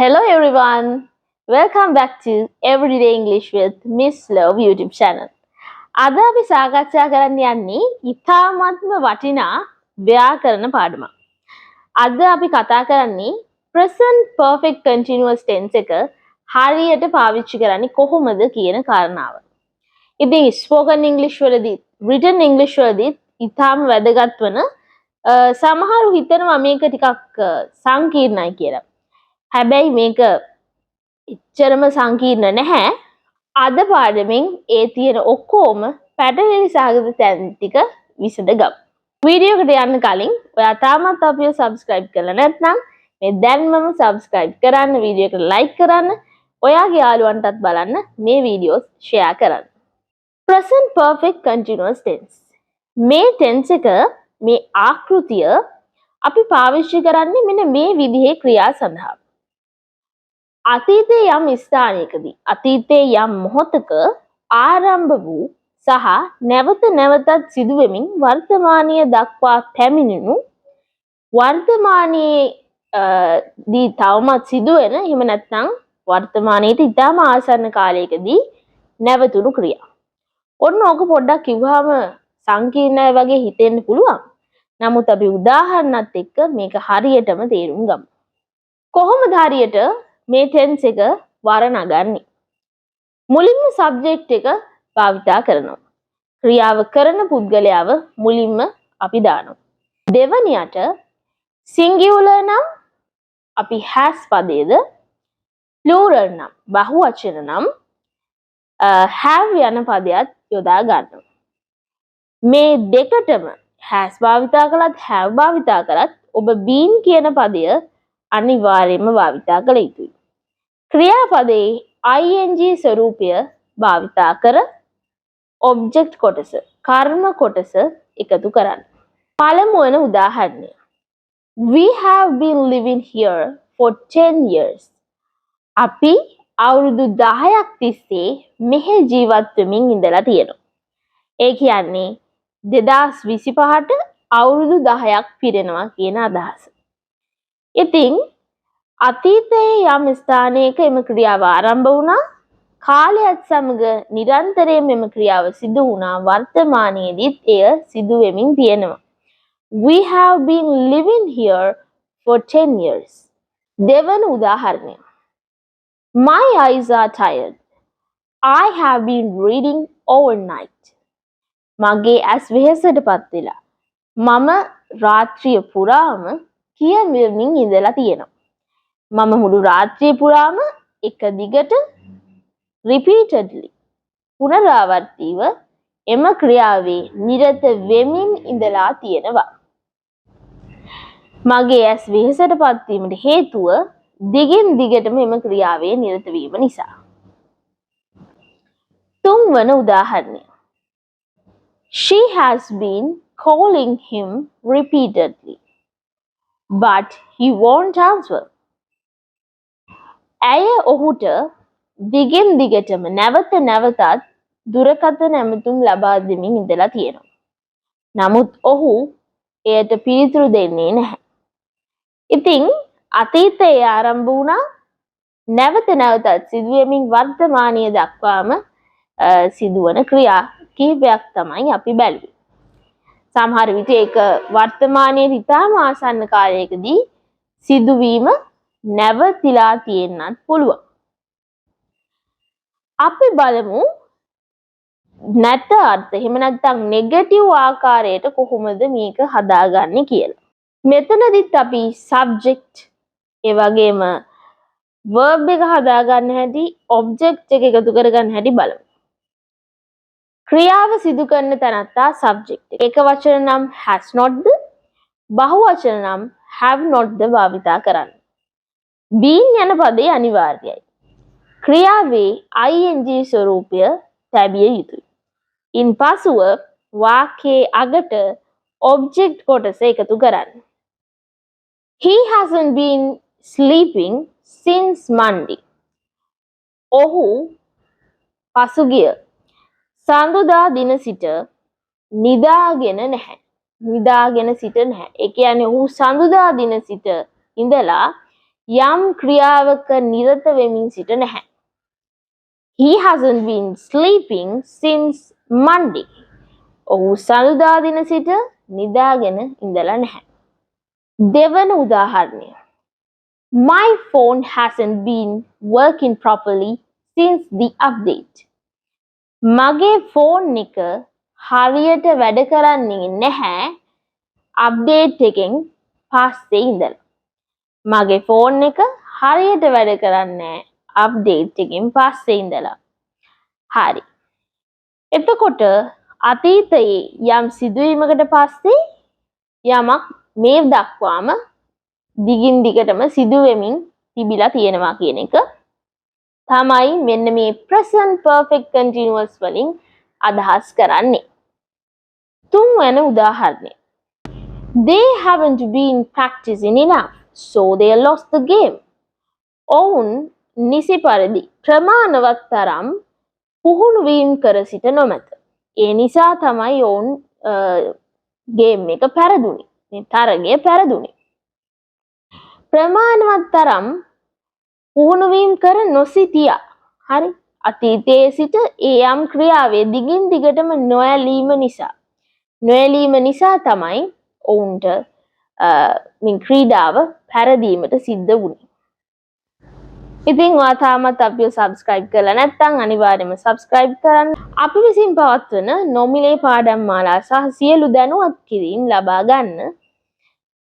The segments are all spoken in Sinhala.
Hello everyone. Welcome back to Everyday English with Miss Love YouTube channel. අද අපි සාකච්ඡා කරන්න යන්නේ ඉතාමත්ම වටිනා ව්‍යාකරණ පාඩමක්. අද අපි කතා කරන්නේ present perfect continuous tense එක හරියට පාවිච්චි කරන්නේ කොහොමද කියන කාරණාව. ඉතින් spoken English වලදී written English වලදී ඉතාම වැදගත් වන සමහරු හිතනවා මේක ටිකක් සංකීර්ණයි කියලා. හැබැයි මේක එච්චරම සංකීර්ණ නැහැ. අද පාඩමෙන් ඒ තියෙන ඔක්කොම පැටලෙලි සහගත තැන් ටික විසඳගමු. වීඩියෝ එකට යන්න කලින් ඔයා තාමත් අපිව subscribe කරලා නැත්නම් මේ දැන්මම subscribe කරන්න, වීඩියෝ එකට like කරන්න, ඔයාගේ යාළුවන්ටත් බලන්න මේ වීඩියෝස් share කරන්න. present perfect continuous tense. මේ tense එක මේ ආකෘතිය අපි පාවිච්චි කරන්නේ මෙන්න මේ විදිහේ ක්‍රියා සඳහා. අතීතයේ යම් ස්ථානයකදී අතීතයේ යම් මොහොතක ආරම්භ වූ සහ නැවත නැවතත් සිදුවෙමින් වර්තමානීය දක්වා පැමිණෙනු වර්තමානයේ දී තවමත් සිදුවෙන එහෙම නැත්නම් වර්තමානයේට ඉතාම ආසන්න කාලයකදී නැවතුණු ක්‍රියා. ඔන්න ඕක පොඩ්ඩක් කිව්වහම සංකීර්ණයි වගේ හිතෙන්න පුළුවන්. නමුත් අපි උදාහරණත් එක්ක මේක හරියටම තේරුම් ගමු. කොහොමද හරියට මේ tense එක වර්ණගන්නේ? මුලින්ම subject එක භාවිතා කරනවා. ක්‍රියාව කරන පුද්ගලයාව මුලින්ම අපි දානවා. දෙවනියට singular නම් අපි has පදයේද, plural නම් බහුවචන නම් have යන පදයක් යොදා ගන්නවා. මේ දෙකටම has භාවිතා කළත් have භාවිතා කළත් ඔබ been කියන පදය අනිවාර්යයෙන්ම භාවිතා කළ යුතුයි. ක්‍රියාපදයේ ing ස්වරූපය භාවිතා කර object කොටස, කර්ම කොටස එකතු කරන්න. පළමු වන උදාහරණය. We have been living here for 10 years. අපි අවුරුදු 10ක් තිස්සේ මෙහි ජීවත් වෙමින් ඉඳලා තියෙනවා. ඒ කියන්නේ 2025ට අවුරුදු 10ක් පිරෙනවා කියන අදහස. ඉතින් අතීතයේ යම් ස්ථානයක එම ක්‍රියාව ආරම්භ වුණා, කාලයත් සමග නිරන්තරයෙන් මෙම ක්‍රියාව සිදු වුණා, වර්තමානයේදීත් එය සිදු වෙමින් තියෙනවා. We have been living here for 10 years. දෙවන උදාහරණය. My eyes are tired. I have been reading overnight. මගේ ඇස් වෙහෙසටපත් වෙලා මම රාත්‍රිය පුරාම කියමින් ඉඳලා තියෙනවා. මම මුළු රාත්‍රිය පුරාම එක දිගට repeatedly පුනරාවර්තීව එම ක්‍රියාවේ නිරත වෙමින් ඉඳලා තියෙනවා. මගේ ඇස් වෙහෙසටපත් වීමට හේතුව දිගින් දිගටම එම ක්‍රියාවේ නිරත වීම නිසා. තුන්වන උදාහරණය. She has been calling him repeatedly, but he won't answer. ඇය ඔහුට දිගින් දිගටම නැවත නැවතත් දුරකථන ඇමතුම් ලබා දෙමින් ඉඳලා තියෙනවා. නමුත් ඔහු එයට පිළිතුරු දෙන්නේ නැහැ. ඉතින් අතීතයේ ආරම්භ වුණා, නැවත නැවතත් සිදුවෙමින් වර්තමානීය දක්වාම සිදුවන ක්‍රියා කිහිපයක් තමයි අපි බැලුවේ. සමහර විට ඒක වර්තමානයේ ඉතාම ආසන්න කාලයකදී සිදුවීම නැවතිලා තියෙන්නත් පුළුවන්. අපි බලමු නැත අර්ථ එහෙම නැත්නම් නෙගටිව් ආකාරයට කොහොමද මේක හදාගන්නේ කියලා. මෙතනදිත් අපි subject ඒ වගේම verb එක හදාගන්න හැටි, object එක එකතු කරගන්න හැටි බලමු. ක්‍රියාව සිදු කරන තැනත්තා subject එක. එක වචන නම් has not ද, බහුවචන නම් have not ද භාවිතා කරන්න. been යන පදේ අනිවාර්යයි. ක්‍රියාවේ ing ස්වරූපය තැබිය යුතුයි. ඉන්පසුව වාක්‍යයේ අගට object කොටස එකතු කරන්න. He hasn't been sleeping since Monday. ඔහු පසුගිය සඳුදා දින සිට නිදාගෙන නැහැ. නිදාගෙන සිට නැහැ. ඒ කියන්නේ ඔහු සඳුදා දින සිට ඉඳලා යම් ක්‍රියාවක නිරත වෙමින් සිට නැහැ. He hasn't been sleeping since Monday. ඔහු සඳුදා දින සිට නිදාගෙන ඉඳලා නැහැ. දෙවන උදාහරණය. My phone hasn't been working properly since the update. මගේ ෆෝන් එක හරියට වැඩ කරන්නේ නැහැ අප්ඩේට් එකෙන් පස්සේ ඉඳලා. මගේ ෆෝන් එක හරියට වැඩ කරන්නේ අප්ඩේට් එකෙන් පස්සේ ඉඳලා. හරි. එතකොට අතීතයේ යම් සිදුවීමකට පස්සේ යමක් මේ දක්වාම දිගින් දිගටම සිදු වෙමින් තිබිලා තියෙනවා කියන එක තමයි මෙන්න මේ present perfect continuous වලින් අදහස් කරන්නේ. තුන්වන උදාහරණය. They haven't been practicing enough, so they lost the game. ඔවුන් නිසි පරිදි ප්‍රමාණවත් තරම් පුහුණු වීම කර සිට නොමැත. ඒ නිසා තමයි ඔවුන් ගේම් එක පෙරදුනේ. මේ තරගය පෙරදුනේ. ප්‍රමාණවත් තරම් පුහුණු වීම කර නොසිටියා. හරි. අතීතයේ සිට ඒ යම් ක්‍රියාවේ දිගින් දිගටම නොඇලීම නිසා තමයි ඔවුන්ට මේ ක්‍රීඩාව පැරදීමට සිද්ධ වුණේ. ඉතින් ඔයා තාමත් අපිව subscribe කරලා නැත්නම් අනිවාර්යයෙන්ම subscribe කරන්න. අපි විසින් පවත්වන නොමිලේ පාඩම් මාලා සහ සියලු දැනුවත් කිරීම් ලබා ගන්න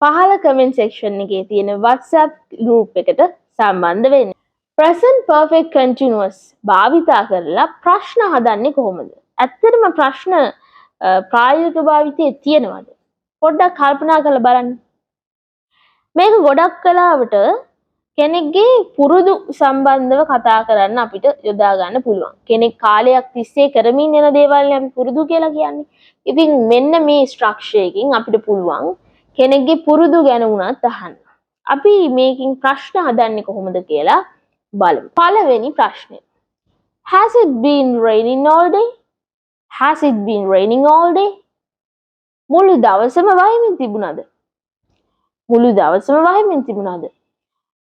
පහළ comment section එකේ තියෙන WhatsApp group එකට සම්බන්ධ වෙන්න. present perfect continuous භාවිතා කරලා ප්‍රශ්න හදන්නේ කොහොමද? ඇත්තටම ප්‍රශ්න ප්‍රායෝගික භාවිතයේ තියෙනවද? පොඩ්ඩක් කල්පනා කරලා බලන්න. මේක ගොඩක් කලාවට කෙනෙක්ගේ පුරුදු සම්බන්ධව කතා කරන්න අපිට යොදා ගන්න පුළුවන්. කෙනෙක් කාලයක් තිස්සේ කරමින් යන දේවල්නේ අපි පුරුදු කියලා කියන්නේ. ඉතින් මෙන්න මේ ස්ට්‍රක්චර් එකකින් අපිට පුළුවන් කෙනෙක්ගේ පුරුදු ගැන උනත් අහන්න. අපි මේකින් ප්‍රශ්න හදන්නේ කොහොමද කියලා බලමු. පළවෙනි ප්‍රශ්නය. Has it been raining all day? Has it been raining all day? මුළු දවසම වහිමින් තිබුණාද? මුළු දවසම වහිමින් තිබුණාද?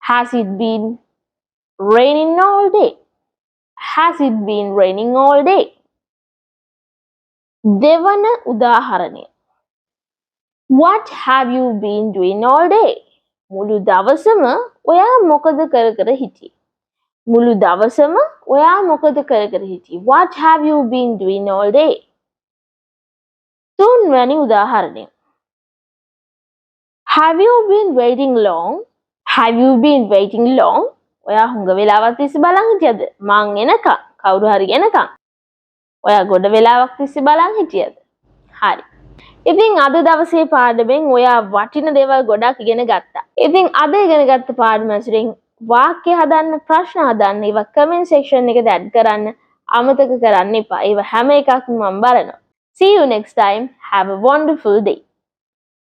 Has it been raining all day? Has it been raining all day? දෙවන උදාහරණය. What have you been doing all day? මුළු දවසම ඔයා මොකද කර කර හිටියේ? මුළු දවසම ඔයා මොකද කර කර හිටියේ? What have you been doing all day? තුන්වැනි උදාහරණය. Have you been waiting long? Have you been waiting long? ඔයා හුඟ වෙලාවක් තිස්සේ බලන් හිටියද? මං එනකම් කවුරු හරි එනකම්. ඔයා ගොඩ වෙලාවක් තිස්සේ බලන් හිටියද? හරි. ඉතින් අද දවසේ පාඩමෙන් ඔයා වටින දේවල් ගොඩක් ඉගෙන ගත්තා. ඉතින් අද ඉගෙන ගත්ත පාඩම ඇසුරින් වාක්‍ය හදන්න, ප්‍රශ්න හදන්න, ඒවා comment section එකට add කරන්න අමතක කරන්න එපා. ඒවා හැම එකක්ම මම බලනවා. See you next time. Have a wonderful day.